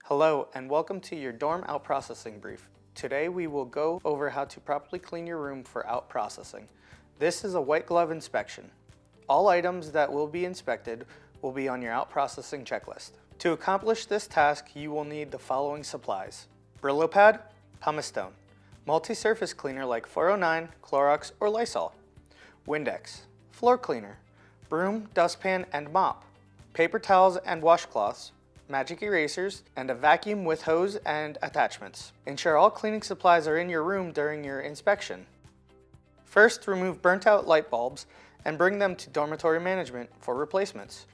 Hello and welcome to your dorm out processing brief. Today we will go over how to properly clean your room for out processing. This is a white glove inspection. All items that will be inspected will be on your out processing checklist. To accomplish this task, you will need the following supplies: Brillo pad, pumice stone, multi-surface cleaner like 409, Clorox, or Lysol, Windex, floor cleaner, broom, dustpan, and mop, paper towels and washcloths, magic erasers, and a vacuum with hose and attachments. Ensure all cleaning supplies are in your room during your inspection. First, remove burnt out light bulbs and bring them to dormitory management for replacements.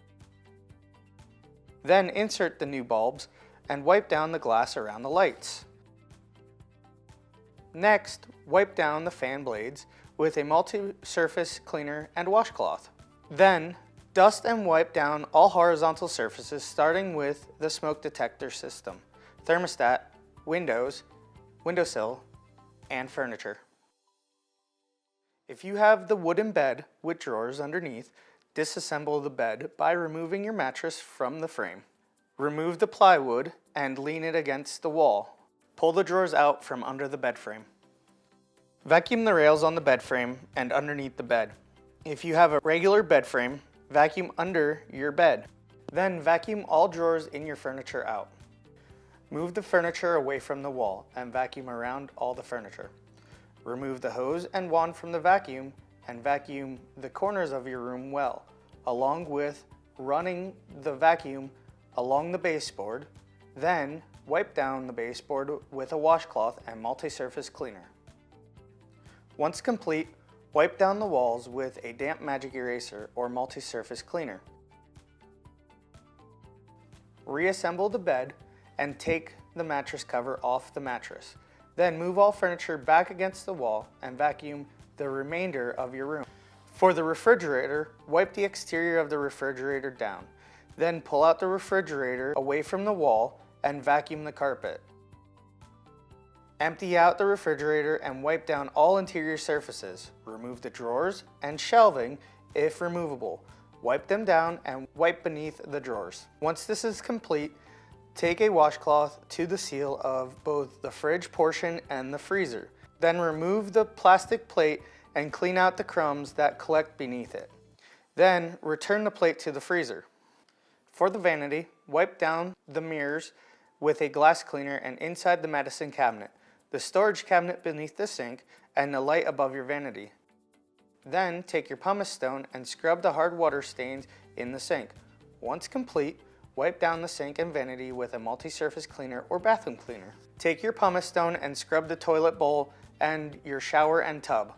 Then insert the new bulbs and wipe down the glass around the lights. Next, wipe down the fan blades with a multi-surface cleaner and washcloth. Then, dust and wipe down all horizontal surfaces, starting with the smoke detector system, thermostat, windows, windowsill, and furniture. If you have the wooden bed with drawers underneath, disassemble the bed by removing your mattress from the frame. Remove the plywood and lean it against the wall. Pull the drawers out from under the bed frame. Vacuum the rails on the bed frame and underneath the bed. If you have a regular bed frame, vacuum under your bed. Then vacuum all drawers in your furniture out. Move the furniture away from the wall and vacuum around all the furniture. Remove the hose and wand from the vacuum and vacuum the corners of your room well, along with running the vacuum along the baseboard. Then wipe down the baseboard with a washcloth and multi-surface cleaner. Once complete, wipe down the walls with a damp magic eraser or multi-surface cleaner. Reassemble the bed and take the mattress cover off the mattress. Then move all furniture back against the wall and vacuum the remainder of your room. For the refrigerator, wipe the exterior of the refrigerator down. Then pull out the refrigerator away from the wall and vacuum the carpet. Empty out the refrigerator and wipe down all interior surfaces. Remove the drawers and shelving if removable. Wipe them down and wipe beneath the drawers. Once this is complete, take a washcloth to the seal of both the fridge portion and the freezer. Then remove the plastic plate and clean out the crumbs that collect beneath it. Then return the plate to the freezer. For the vanity, wipe down the mirrors with a glass cleaner and inside the medicine cabinet, the storage cabinet beneath the sink, and the light above your vanity. Then take your pumice stone and scrub the hard water stains in the sink. Once complete, wipe down the sink and vanity with a multi-surface cleaner or bathroom cleaner. Take your pumice stone and scrub the toilet bowl and your shower and tub.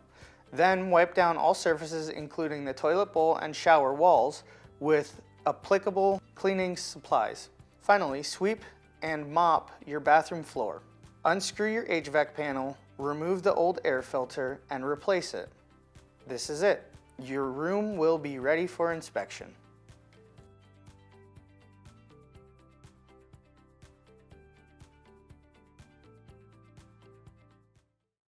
Then wipe down all surfaces including the toilet bowl and shower walls with applicable cleaning supplies. Finally, sweep and mop your bathroom floor. Unscrew your HVAC panel, remove the old air filter, and replace it. This is it. Your room will be ready for inspection.